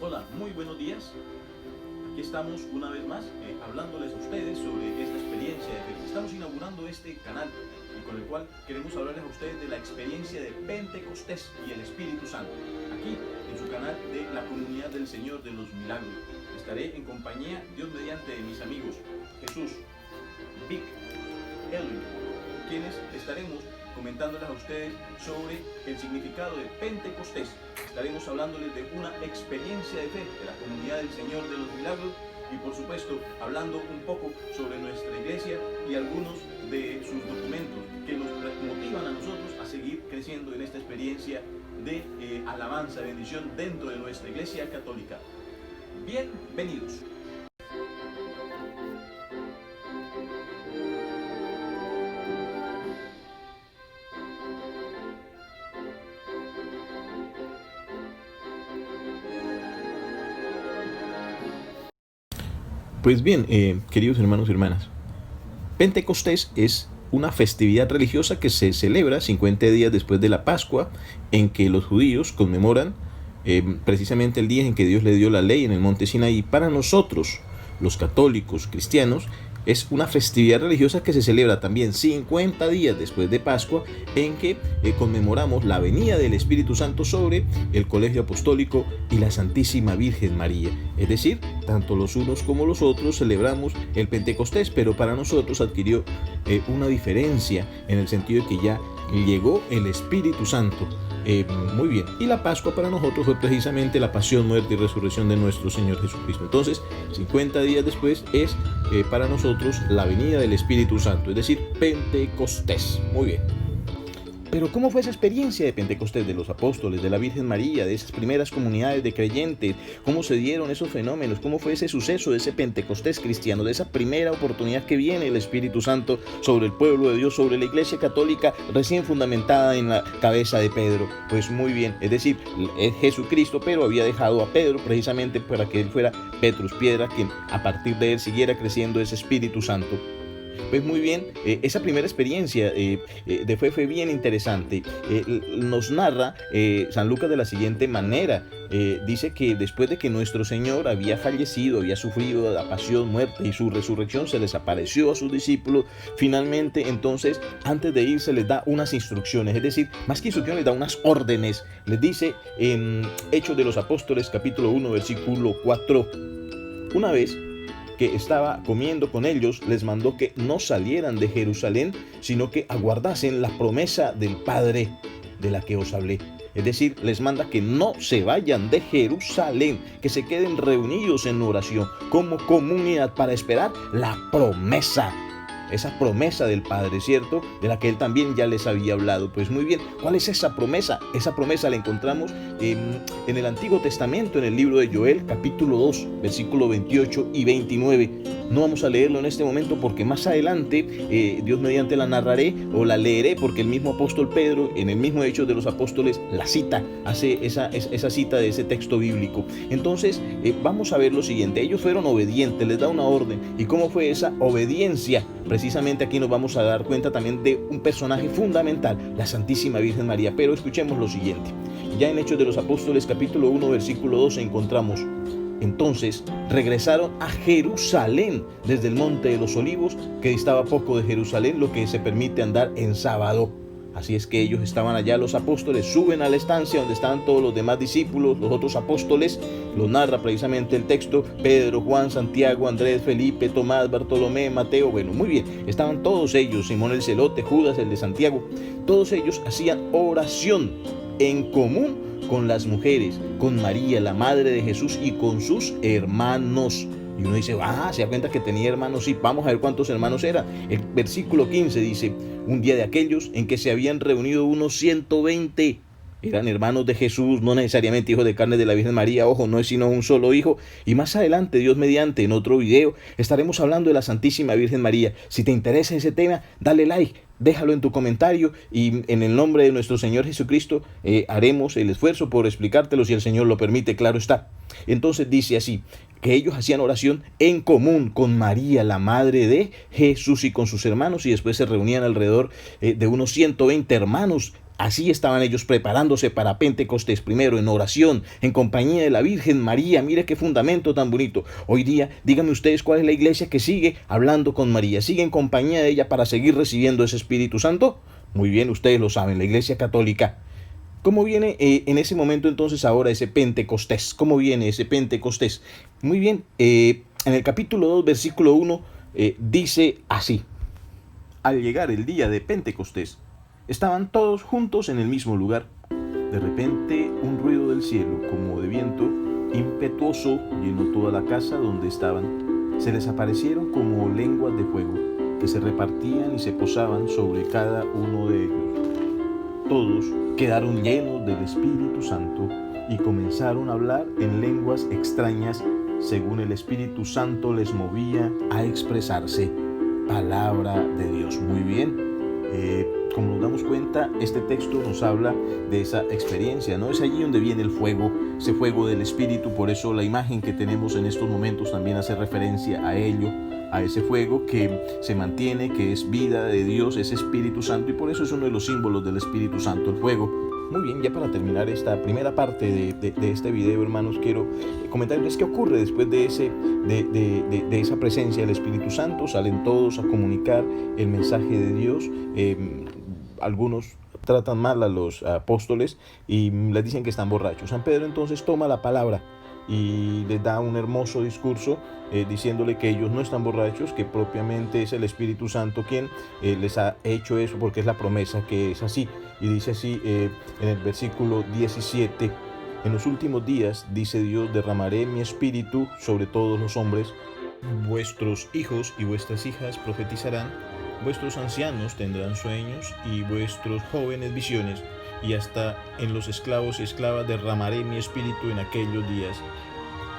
Hola, muy buenos días. Aquí estamos una vez más hablándoles a ustedes sobre esta experiencia de fe. Estamos inaugurando este canal y con el cual queremos hablarles a ustedes de la experiencia de Pentecostés y el Espíritu Santo. Aquí en su canal de la Comunidad del Señor de los Milagros. Estaré en compañía, Dios mediante, de mis amigos Jesús, Vic, Elvin, quienes estaremos comentándoles a ustedes sobre el significado de Pentecostés. Estaremos hablándoles de una experiencia de fe de la Comunidad del Señor de los Milagros y por supuesto hablando un poco sobre nuestra iglesia y algunos de sus documentos que nos motivan a nosotros a seguir creciendo en esta experiencia de alabanza, bendición dentro de nuestra iglesia católica. Bienvenidos. Pues bien, queridos hermanos y hermanas, Pentecostés es una festividad religiosa que se celebra 50 días después de la Pascua, en que los judíos conmemoran precisamente el día en que Dios le dio la ley en el monte Sinaí. Para nosotros, los católicos cristianos, es una festividad religiosa que se celebra también 50 días después de Pascua, en que conmemoramos la venida del Espíritu Santo sobre el Colegio Apostólico y la Santísima Virgen María. Es decir, tanto los unos como los otros celebramos el Pentecostés, pero para nosotros adquirió una diferencia en el sentido de que ya llegó el Espíritu Santo. Muy bien, y la Pascua para nosotros fue precisamente la pasión, muerte y resurrección de nuestro Señor Jesucristo. Entonces, 50 días después es para nosotros la venida del Espíritu Santo, es decir, Pentecostés. Muy bien. Pero ¿cómo fue esa experiencia de Pentecostés, de los apóstoles, de la Virgen María, de esas primeras comunidades de creyentes? ¿Cómo se dieron esos fenómenos? ¿Cómo fue ese suceso de ese Pentecostés cristiano, de esa primera oportunidad que viene el Espíritu Santo sobre el pueblo de Dios, sobre la Iglesia Católica recién fundamentada en la cabeza de Pedro? Pues muy bien, es decir, es Jesucristo, pero había dejado a Pedro precisamente para que él fuera Petrus, piedra, quien a partir de él siguiera creciendo ese Espíritu Santo. Pues muy bien, esa primera experiencia de fe fue bien interesante. Nos narra San Lucas de la siguiente manera. Dice que después de que nuestro Señor había fallecido, había sufrido la pasión, muerte y su resurrección, se les apareció a sus discípulos. Finalmente, entonces, antes de irse les da unas instrucciones, es decir, más que instrucciones, les da unas órdenes. Les dice en Hechos de los Apóstoles, capítulo 1, versículo 4, una vez que estaba comiendo con ellos, les mandó que no salieran de Jerusalén, sino que aguardasen la promesa del Padre de la que os hablé. Es decir, les manda que no se vayan de Jerusalén, que se queden reunidos en oración como comunidad para esperar la promesa. Esa promesa del Padre, ¿cierto? De la que Él también ya les había hablado. Pues muy bien, ¿cuál es esa promesa? Esa promesa la encontramos en el Antiguo Testamento, en el libro de Joel, capítulo 2, versículo 28 y 29. No vamos a leerlo en este momento porque más adelante, Dios mediante la narraré o la leeré, porque el mismo apóstol Pedro, en el mismo Hechos de los Apóstoles, la cita, hace esa cita de ese texto bíblico. Entonces, vamos a ver lo siguiente. Ellos fueron obedientes, les da una orden. ¿Y cómo fue esa obediencia? Precisamente aquí nos vamos a dar cuenta también de un personaje fundamental, la Santísima Virgen María. Pero escuchemos lo siguiente. Ya en Hechos de los Apóstoles, capítulo 1, versículo 12, encontramos: entonces regresaron a Jerusalén desde el Monte de los Olivos, que distaba poco de Jerusalén, lo que se permite andar en sábado. Así es que ellos estaban allá, los apóstoles, suben a la estancia donde estaban todos los demás discípulos, los otros apóstoles. Lo narra precisamente el texto: Pedro, Juan, Santiago, Andrés, Felipe, Tomás, Bartolomé, Mateo. Bueno, muy bien, estaban todos ellos, Simón el Celote, Judas, el de Santiago. Todos ellos hacían oración en común con las mujeres, con María, la madre de Jesús, y con sus hermanos. Y uno dice, se da cuenta que tenía hermanos. Sí, vamos a ver cuántos hermanos eran. El versículo 15 dice: un día de aquellos en que se habían reunido unos 120. Eran hermanos de Jesús, no necesariamente hijos de carne de la Virgen María. Ojo, no es sino un solo hijo. Y más adelante, Dios mediante, en otro video, estaremos hablando de la Santísima Virgen María. Si te interesa ese tema, dale like, déjalo en tu comentario y en el nombre de nuestro Señor Jesucristo haremos el esfuerzo por explicártelo si el Señor lo permite, claro está. Entonces dice así, que ellos hacían oración en común con María, la madre de Jesús, y con sus hermanos, y después se reunían alrededor de unos 120 hermanos Así estaban ellos preparándose para Pentecostés, primero en oración, en compañía de la Virgen María. Mire qué fundamento tan bonito. Hoy día, díganme ustedes cuál es la iglesia que sigue hablando con María, sigue en compañía de ella para seguir recibiendo ese Espíritu Santo. Muy bien, ustedes lo saben, la iglesia católica. ¿Cómo viene en ese momento entonces ahora ese Pentecostés? ¿Cómo viene ese Pentecostés? Muy bien, en el capítulo 2, versículo 1, dice así: al llegar el día de Pentecostés, estaban todos juntos en el mismo lugar. De repente, un ruido del cielo, como de viento impetuoso, llenó toda la casa donde estaban. Se les aparecieron como lenguas de fuego, que se repartían y se posaban sobre cada uno de ellos. Todos quedaron llenos del Espíritu Santo y comenzaron a hablar en lenguas extrañas, según el Espíritu Santo les movía a expresarse. Palabra de Dios. Muy bien. Como nos damos cuenta, este texto nos habla de esa experiencia, ¿no? Es allí donde viene el fuego, ese fuego del Espíritu. Por eso la imagen que tenemos en estos momentos también hace referencia a ello, a ese fuego que se mantiene, que es vida de Dios, es Espíritu Santo, y por eso es uno de los símbolos del Espíritu Santo, el fuego. Muy bien, ya para terminar esta primera parte de este video, hermanos, quiero comentarles qué ocurre después de esa presencia del Espíritu Santo. Salen todos a comunicar el mensaje de Dios. Algunos tratan mal a los apóstoles y les dicen que están borrachos. San Pedro entonces toma la palabra y les da un hermoso discurso diciéndole que ellos no están borrachos, que propiamente es el Espíritu Santo quien les ha hecho eso, porque es la promesa que es así. Y dice así en el versículo 17: en los últimos días, dice Dios, derramaré mi espíritu sobre todos los hombres. Vuestros hijos y vuestras hijas profetizarán, vuestros ancianos tendrán sueños y vuestros jóvenes visiones, y hasta en los esclavos y esclavas derramaré mi espíritu en aquellos días,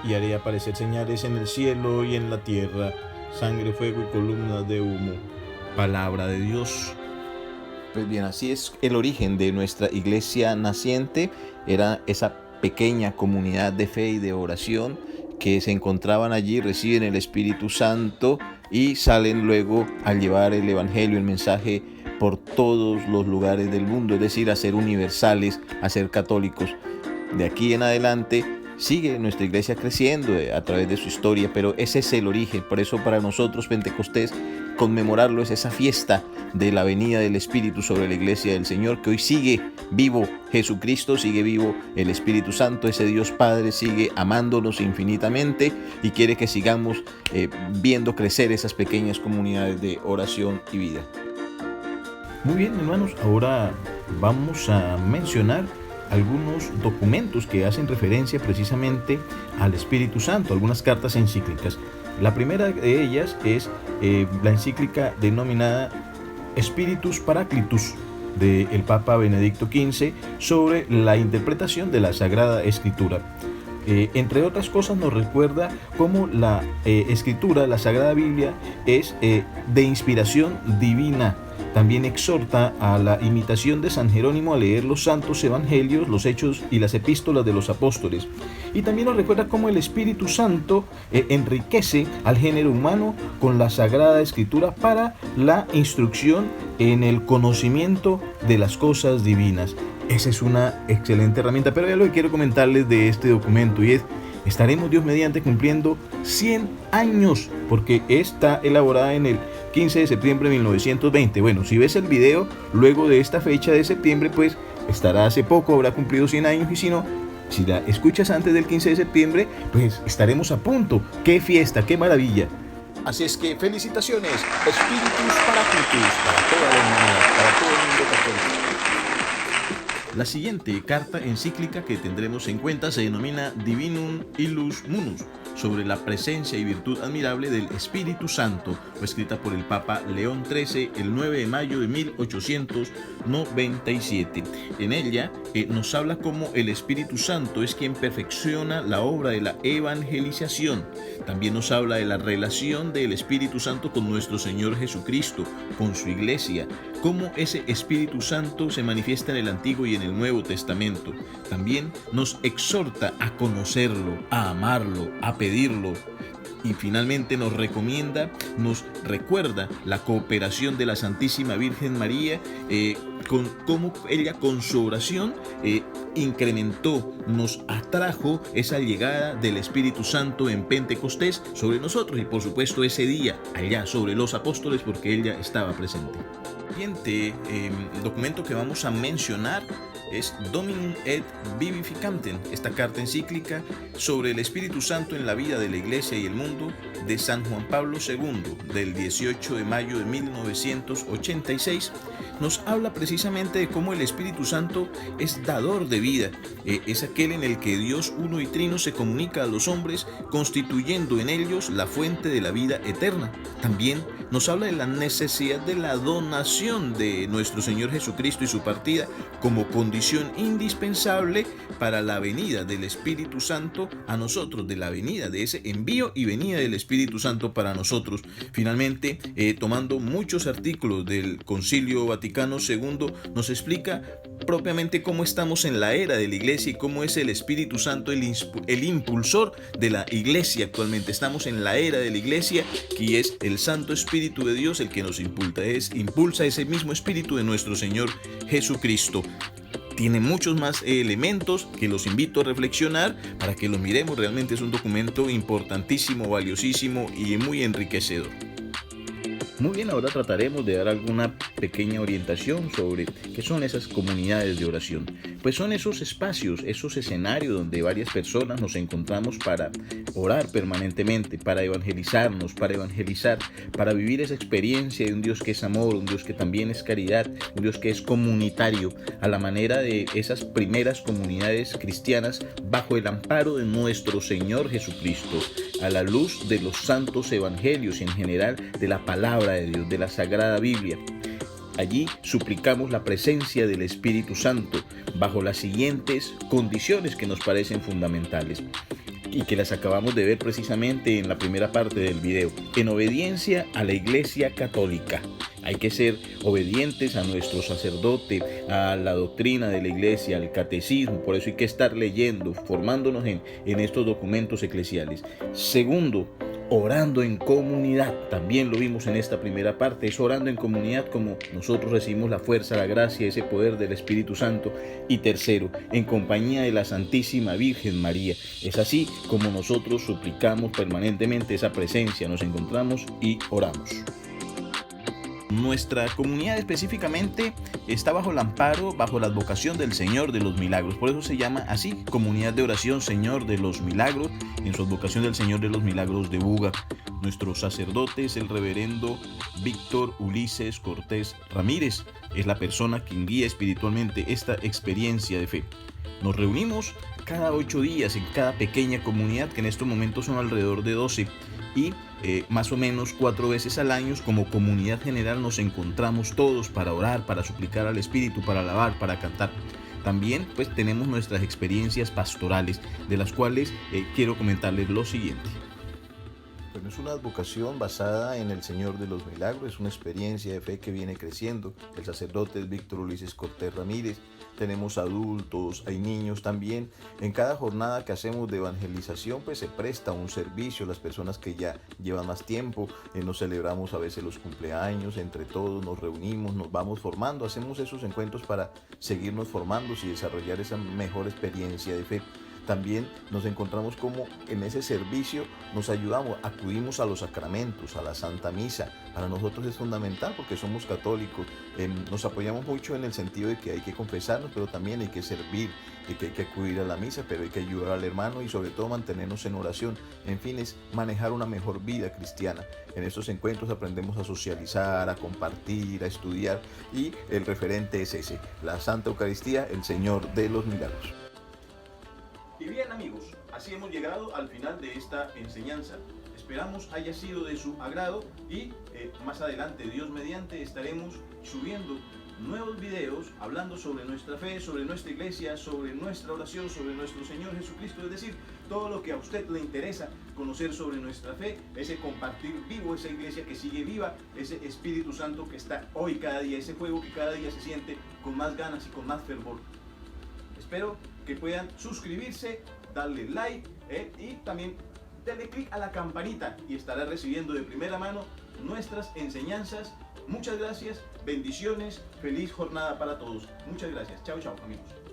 y haré aparecer señales en el cielo y en la tierra, sangre, fuego y columnas de humo. Palabra de Dios. Pues bien, así es el origen de nuestra iglesia naciente. Era esa pequeña comunidad de fe y de oración que se encontraban allí, reciben el Espíritu Santo y salen luego a llevar el Evangelio, el mensaje por todos los lugares del mundo, es decir, a ser universales, a ser católicos. De aquí en adelante sigue nuestra iglesia creciendo a través de su historia, pero ese es el origen. Por eso para nosotros Pentecostés, conmemorarlo es esa fiesta de la venida del Espíritu sobre la iglesia del Señor, que hoy sigue vivo Jesucristo, sigue vivo el Espíritu Santo, ese Dios Padre sigue amándonos infinitamente y quiere que sigamos viendo crecer esas pequeñas comunidades de oración y vida. Muy bien, hermanos, ahora vamos a mencionar algunos documentos que hacen referencia precisamente al Espíritu Santo, algunas cartas encíclicas. La primera de ellas es la encíclica denominada Spiritus Paraclitus del Papa Benedicto XV sobre la interpretación de la Sagrada Escritura. Entre otras cosas nos recuerda cómo la Escritura, la Sagrada Biblia, es de inspiración divina. También exhorta a la imitación de San Jerónimo a leer los santos evangelios, los hechos y las epístolas de los apóstoles. Y también nos recuerda cómo el Espíritu Santo enriquece al género humano con la Sagrada Escritura para la instrucción en el conocimiento de las cosas divinas. Esa es una excelente herramienta, pero ya lo que quiero comentarles de este documento y es: estaremos Dios mediante cumpliendo 100 años, porque está elaborada en el 15 de septiembre de 1920. Bueno, si ves el video luego de esta fecha de septiembre, pues estará hace poco, habrá cumplido 100 años, y si no, si la escuchas antes del 15 de septiembre, pues estaremos a punto. ¡Qué fiesta, qué maravilla! Así es que felicitaciones, Spiritus Paraclitus, para toda la humanidad, para todo el mundo católico. La siguiente carta encíclica que tendremos en cuenta se denomina Divinum Illus Munus, sobre la presencia y virtud admirable del Espíritu Santo. Fue escrita por el Papa León XIII el 9 de mayo de 1897. En ella nos habla cómo el Espíritu Santo es quien perfecciona la obra de la evangelización. También nos habla de la relación del Espíritu Santo con nuestro Señor Jesucristo, con su iglesia, cómo ese Espíritu Santo se manifiesta en el Antiguo y en el Nuevo Testamento. También nos exhorta a conocerlo, a amarlo, a pedirlo. Y finalmente nos recomienda, nos recuerda la cooperación de la Santísima Virgen María, con cómo ella con su oración incrementó, nos atrajo esa llegada del Espíritu Santo en Pentecostés sobre nosotros, y por supuesto ese día allá sobre los apóstoles, porque ella estaba presente. El siguiente documento que vamos a mencionar es Dominum et Vivificantem, esta carta encíclica sobre el Espíritu Santo en la vida de la Iglesia y el mundo de San Juan Pablo II, del 18 de mayo de 1986. Nos habla precisamente de cómo el Espíritu Santo es dador de vida, es aquel en el que Dios uno y trino se comunica a los hombres, constituyendo en ellos la fuente de la vida eterna. También nos habla de la necesidad de la donación de nuestro Señor Jesucristo y su partida como condición indispensable para la venida del Espíritu Santo a nosotros, de la venida de ese envío y venida del Espíritu Santo para nosotros. Finalmente, tomando muchos artículos del Concilio Vaticano II, nos explica propiamente cómo estamos en la era de la Iglesia y cómo es el Espíritu Santo el impulsor de la Iglesia actualmente. Estamos en la era de la Iglesia, que es el Santo Espíritu de Dios el que nos impulsa ese mismo Espíritu de nuestro Señor Jesucristo. Tiene muchos más elementos que los invito a reflexionar para que lo miremos. Realmente es un documento importantísimo, valiosísimo y muy enriquecedor. Muy bien, ahora trataremos de dar alguna pequeña orientación sobre qué son esas comunidades de oración. Pues son esos espacios, esos escenarios donde varias personas nos encontramos para orar permanentemente, para evangelizarnos, para evangelizar, para vivir esa experiencia de un Dios que es amor, un Dios que también es caridad, un Dios que es comunitario, a la manera de esas primeras comunidades cristianas bajo el amparo de nuestro Señor Jesucristo, a la luz de los santos evangelios y en general de la palabra de Dios, de la Sagrada Biblia. Allí suplicamos la presencia del Espíritu Santo bajo las siguientes condiciones que nos parecen fundamentales y que las acabamos de ver precisamente en la primera parte del video. En obediencia a la Iglesia Católica. Hay que ser obedientes a nuestro sacerdote, a la doctrina de la Iglesia, al catecismo. Por eso hay que estar leyendo, formándonos en estos documentos eclesiales. Segundo, orando en comunidad. También lo vimos en esta primera parte. Es orando en comunidad como nosotros recibimos la fuerza, la gracia, ese poder del Espíritu Santo. Y tercero, en compañía de la Santísima Virgen María. Es así como nosotros suplicamos permanentemente esa presencia. Nos encontramos y oramos. Nuestra comunidad específicamente está bajo el amparo, bajo la advocación del Señor de los Milagros. Por eso se llama así, Comunidad de Oración Señor de los Milagros, en su advocación del Señor de los Milagros de Buga. Nuestro sacerdote es el reverendo Víctor Ulises Cortés Ramírez. Es la persona que guía espiritualmente esta experiencia de fe. Nos reunimos cada 8 días en cada pequeña comunidad, que en estos momentos son alrededor de 12, y más o menos 4 veces al año como comunidad general nos encontramos todos para orar, para suplicar al Espíritu, para alabar, para cantar. También pues tenemos nuestras experiencias pastorales, de las cuales quiero comentarles lo siguiente. Bueno, es una advocación basada en el Señor de los Milagros, es una experiencia de fe que viene creciendo. El sacerdote es Víctor Ulises Cortés Ramírez. Tenemos adultos, hay niños también. En cada jornada que hacemos de evangelización pues se presta un servicio. Las personas que ya llevan más tiempo, nos celebramos a veces los cumpleaños, entre todos nos reunimos, nos vamos formando, hacemos esos encuentros para seguirnos formando y desarrollar esa mejor experiencia de fe. También nos encontramos como en ese servicio nos ayudamos, acudimos a los sacramentos, a la Santa Misa. Para nosotros es fundamental porque somos católicos. Nos apoyamos mucho en el sentido de que hay que confesarnos, pero también hay que servir, de que hay que acudir a la misa, pero hay que ayudar al hermano y sobre todo mantenernos en oración. En fin, es manejar una mejor vida cristiana. En estos encuentros aprendemos a socializar, a compartir, a estudiar y el referente es ese, la Santa Eucaristía, el Señor de los Milagros. Y bien amigos, así hemos llegado al final de esta enseñanza. Esperamos haya sido de su agrado y más adelante, Dios mediante, estaremos subiendo nuevos videos hablando sobre nuestra fe, sobre nuestra iglesia, sobre nuestra oración, sobre nuestro Señor Jesucristo. Es decir, todo lo que a usted le interesa conocer sobre nuestra fe, ese compartir vivo, esa iglesia que sigue viva, ese Espíritu Santo que está hoy cada día, ese fuego que cada día se siente con más ganas y con más fervor. Espero que puedan suscribirse, darle like y también dale clic a la campanita y estará recibiendo de primera mano nuestras enseñanzas. Muchas gracias, bendiciones, feliz jornada para todos. Muchas gracias. Chao, chao, amigos.